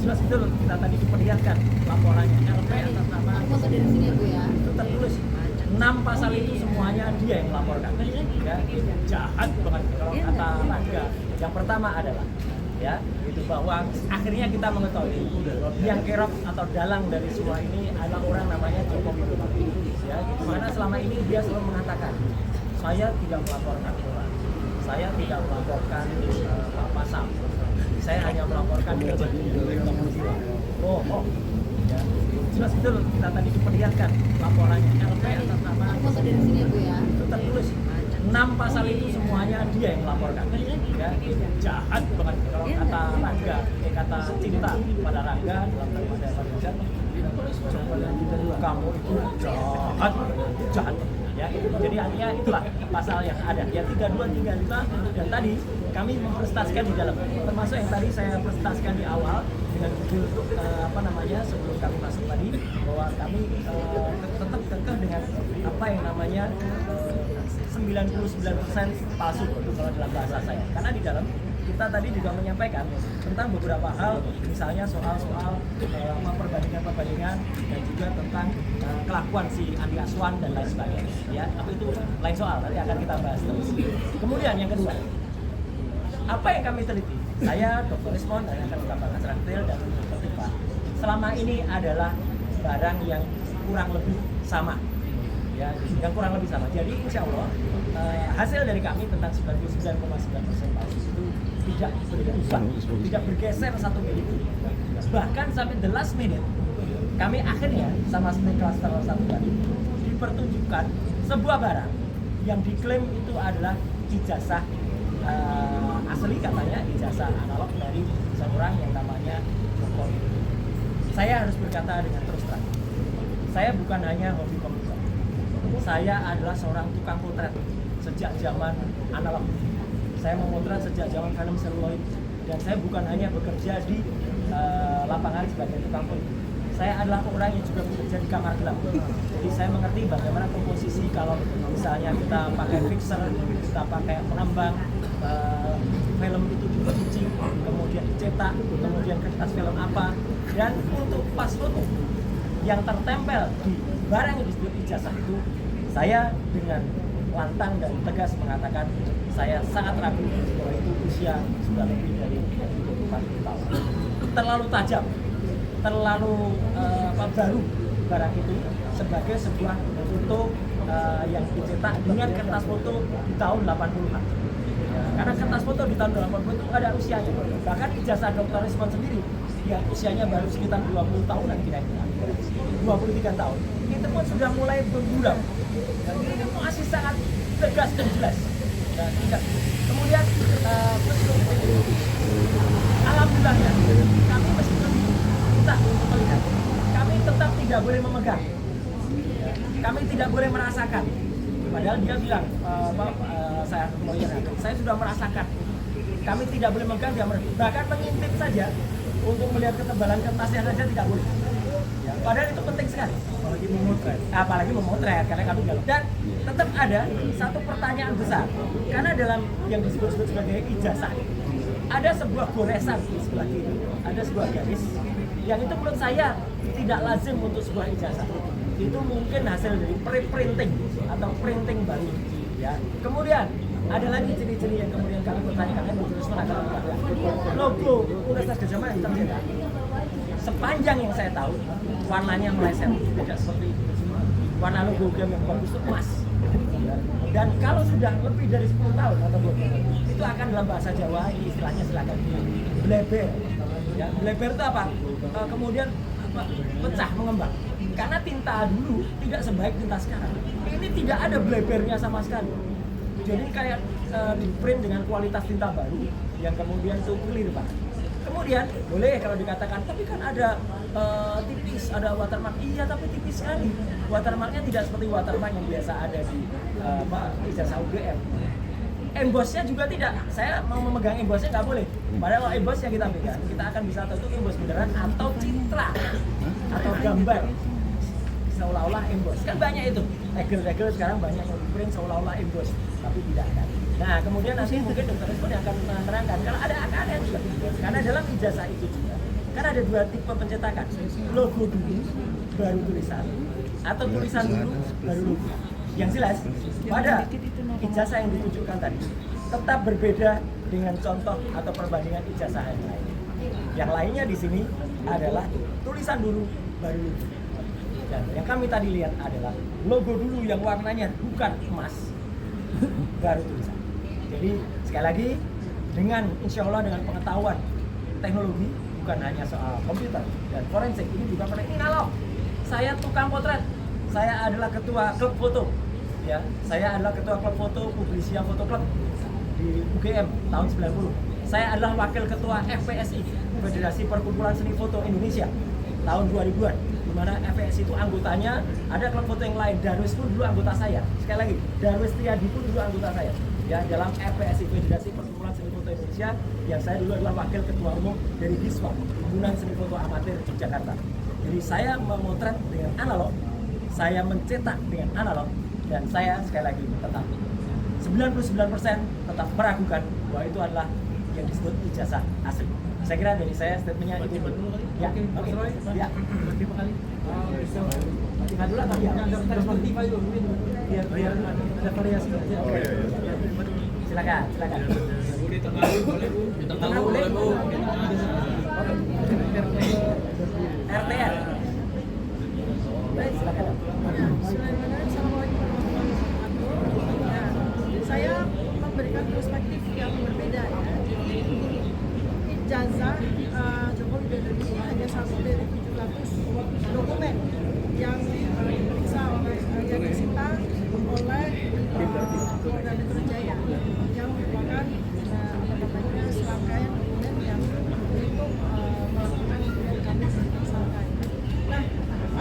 jelas itu loh, kita tadi diperlihatkan laporannya LP atas nama foto dari sini Bu ya. itu tertulis 6 pasal itu semuanya dia yang melaporkan ya, jahat banget kalau kata Raga. Yang pertama adalah ya itu bahwa akhirnya kita mengetahui yang kerok atau dalang dari semua ini adalah orang namanya Joko Widodo ya, dimana selama ini dia selalu mengatakan saya tidak melaporkan orang, saya tidak melaporkan Pak Pasam, saya hanya melaporkan kejadian ya. Jelas itu loh, kita tadi diperlihatkan laporannya LP atas nama Foto dari sini Bu ya. itu tertulis 6 pasal itu semuanya dia yang melaporkan ya, jahat banget kalau kata Raga, kata cinta pada Raga dalam daripada Raga, kamu itu jahat ya. Jadi artinya itulah pasal yang ada ya, 3235 dan tadi kami mempresentasikan di dalam, termasuk yang tadi saya presentasikan di awal dengan judul sebelum kami masuk tadi, bahwa kami tetap kekeh dengan apa yang namanya 99% palsu itu kalau dalam bahasa saya, karena di dalam kita tadi juga menyampaikan tentang beberapa hal, misalnya soal-soal perbandingan dan juga tentang kelakuan si Andi Aswan dan lain sebagainya ya, tapi itu lain soal, nanti akan kita bahas terus. Kemudian yang kedua, apa yang kami teliti, saya Dr. Rismon dan akan ditambahkan secara detail dan tertipa, selama ini adalah barang yang kurang lebih sama ya, yang kurang lebih sama. Jadi insya Allah hasil dari kami tentang 99,9% palsu itu tidak berubah, tidak bergeser satu menit. Bahkan sampai the last minute kami akhirnya sama seperti klaster 1 tadi dipertunjukkan sebuah barang yang diklaim itu adalah ijazah asli, katanya ijazah analog dari seorang yang namanya Joko Widodo. Saya harus berkata dengan terus terang, saya bukan hanya hobi komputer, saya adalah seorang tukang potret sejak zaman analog. Saya memotret sejak zaman film seluloid, dan saya bukan hanya bekerja di lapangan sebagai tukang foto. Saya adalah orang yang juga bekerja di kamar gelap. Jadi saya mengerti bagaimana komposisi kalau misalnya kita pakai fixer, kita pakai pengembang, film itu dicuci, kemudian dicetak, kemudian kertas film apa, dan untuk pas foto yang tertempel di barang yang disebut ijazah itu, saya dengan lantang dan tegas mengatakan saya sangat ragu bahwa itu usia sudah lebih dari 40 tahun. Terlalu tajam, terlalu baru barang itu sebagai sebuah foto yang dicetak dengan kertas foto di tahun 80-an. Karena kertas foto di tahun 80 itu ada usianya. Bahkan ijazah Dr. Rismon sendiri yang usianya baru sekitar 20 tahunan kira-kira, 23 tahun, itu pun sudah mulai bergurau. Dan ini masih sangat tegas dan jelas. Dan tidak. Kemudian alhamdulillahnya kami meskipun diminta untuk melihat, kami tetap tidak boleh memegang, kami tidak boleh merasakan. Padahal dia bilang, saya sudah merasakan. Kami tidak boleh memegang, dia bahkan mengintip saja untuk melihat ketebalan kertasnya saja tidak boleh. Ya, padahal itu penting sekali. Apalagi memotret, karena kami galau. Dan tetap ada satu pertanyaan besar, karena dalam yang disebut-sebut sebagai ijazah ada sebuah goresan di sebelah kiri, ada sebuah garis yang itu menurut saya tidak lazim untuk sebuah ijazah. Itu mungkin hasil dari pre-printing atau printing baru ya. Kemudian ada lagi ciri-ciri yang kemudian kami pertanyakan, logo Universitas Gadjah Mada tercetak. Sepanjang yang saya tahu, warnanya meleset, tidak seperti itu. Warna logo game yang bagus itu emas. Dan kalau sudah lebih dari 10 tahun atau 20 tahun, itu akan dalam bahasa Jawa, ini istilahnya silakan bleber. Ya, bleber itu apa? Kemudian pecah, mengembang. Karena tinta dulu tidak sebaik tinta sekarang. Ini tidak ada blebernya sama sekali. Jadi kayak di print dengan kualitas tinta baru yang kemudian itu clear banget. Kemudian boleh kalau dikatakan, tapi kan ada tipis, ada watermark. Iya, tapi tipis sekali. Watermarknya tidak seperti watermark yang biasa ada di ijazah UGM. Embossnya juga tidak. Saya mau memegang embossnya nggak boleh. Padahal kalau emboss yang kita pegang, kita akan bisa tahu itu emboss beneran atau citra atau gambar seolah-olah emboss. Kan banyak itu. Regel-regel sekarang banyak yang print seolah-olah emboss, tapi tidak kan. Nah, kemudian nanti mungkin Dr. Rismon akan menerangkan kalau ada juga. Karena dalam ijazah itu juga Kan ada dua tipe pencetakan, logo dulu baru tulisan, atau tulisan dulu baru logo. Yang jelas pada ijazah yang ditunjukkan tadi tetap berbeda dengan contoh atau perbandingan ijazah yang lain. Yang lainnya di sini adalah tulisan dulu baru logo. Dan yang kami tadi lihat adalah logo dulu yang warnanya bukan emas, baru tulisan. Jadi sekali lagi, dengan insya Allah dengan pengetahuan teknologi, bukan hanya soal komputer dan forensik, ini juga pada ini analog. Saya tukang potret, saya adalah ketua klub foto, ya, saya adalah ketua klub foto Publisia Foto Club di UGM tahun 90. Saya adalah wakil ketua FPSI, Federasi Perkumpulan Seni Foto Indonesia, tahun 2000-an, di mana FPSI itu anggotanya ada klub foto yang lain. Darwis pun dulu anggota saya. Sekali lagi, Darwis Triadi pun dulu anggota saya. Ya, dalam FPSI, Federasi Perkumpulan Seni Foto Indonesia, yang saya dulu adalah wakil ketua umum dari HISWA, Himpunan Seni Foto Amatir Jakarta. Jadi saya memotret dengan analog, saya mencetak dengan analog, dan saya sekali lagi tetap 99% tetap meragukan bahwa itu adalah yang disebut ijazah asli. Saya kira dari saya statementnya itu dulu. Ya, oke. Ya. Berapa kali? Tinggal dulu atau ya? Perspektif aja dulu. Biar ada variasi. Oke. Silakan. Di tengah boleh Bu. Di tengah boleh Bu. RTR. Baik, silakan. Assalamualaikum warahmatullahi wabarakatuh. Ya, saya memberikan perspektif yang berbeda ya. Ijazah Joko Widodo ini hanya satu dari 700 dokumen yang diperiksa oleh yang disita oleh Polda Metro Jaya yang merupakan serangkaian dokumen yang untuk melakukan kami tersangka. Nah,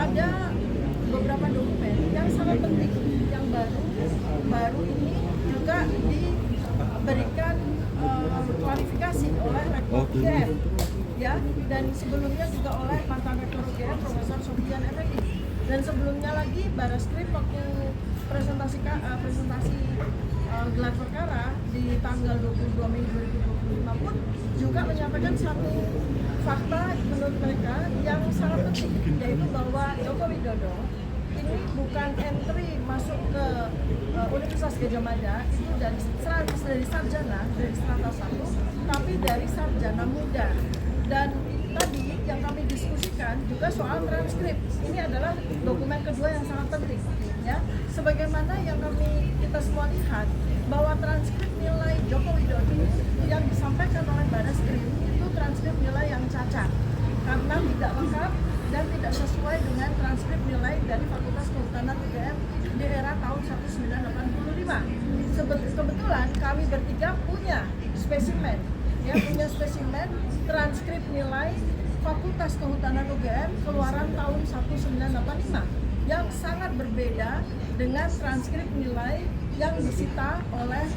ada beberapa dokumen yang sangat penting yang baru ini juga diberikan klarifikasi oleh Rektor UGM ya, dan sebelumnya juga oleh mantan Rektor UGM Profesor Sofian Effendi, dan sebelumnya lagi Barreskrim waktu presentasi gelar perkara di tanggal 22 Mei 2025 pun juga menyampaikan satu fakta menurut mereka yang sangat penting, yaitu bahwa Joko Widodo ini bukan entry masuk ke Universitas Gadjah Mada itu dari sarjana, dari strata 1, tapi dari sarjana muda. Dan tadi yang kami diskusikan juga soal transkrip. Ini adalah dokumen kedua yang sangat penting, ya. Sebagaimana yang kita semua lihat bahwa transkrip nilai Joko Widodo yang disampaikan oleh Barreskrim itu transkrip nilai yang cacat karena tidak lengkap dan tidak sesuai dengan transkrip nilai dari Fakultas Kehutanan UGM di era tahun 1985. Kebetulan kami bertiga punya spesimen, ya, punya spesimen transkrip nilai Fakultas Kehutanan UGM keluaran tahun 1985 yang sangat berbeda dengan transkrip nilai yang disita oleh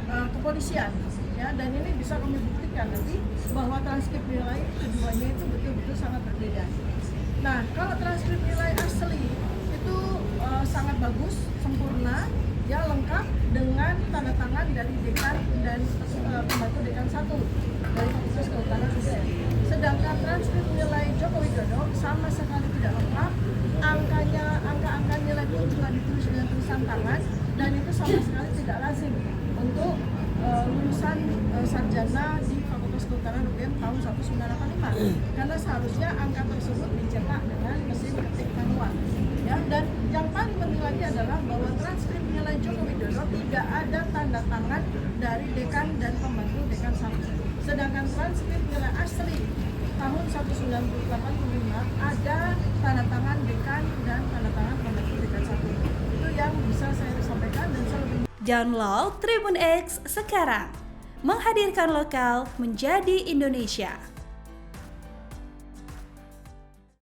kepolisian, ya, dan ini bisa kami buktikan nanti bahwa transkrip nilai keduanya itu betul-betul sangat berbeda. Nah, kalau transkrip nilai asli itu sangat bagus, sempurna, ya, lengkap dengan tanda tangan dari dekan dan pembantu dekan 1 dari Fakultas Kehutanan UGM. Sedangkan transkrip nilai Joko Widodo sama sekali tidak lengkap, angka nilai pun juga ditulis dengan tulisan tangan, dan itu sama sekali tidak lazim untuk lulusan sarjana di Fakultas Kehutanan UGM tahun 1985, karena seharusnya angka tersebut dicetak dengan mesin ketik manual, ya. Dan yang paling penting lagi adalah bahwa transkrip nilai Joko Widodo tidak ada tanda tangan dari dekan dan pembantu dekan 1. Sedangkan transkrip nilai asli tahun 1985 ada tanda tangan dekan dan tanda tangan pembantu dekan 1. Itu yang bisa saya sampaikan, dan saya lebih. Download Tribun X sekarang, menghadirkan lokal menjadi Indonesia.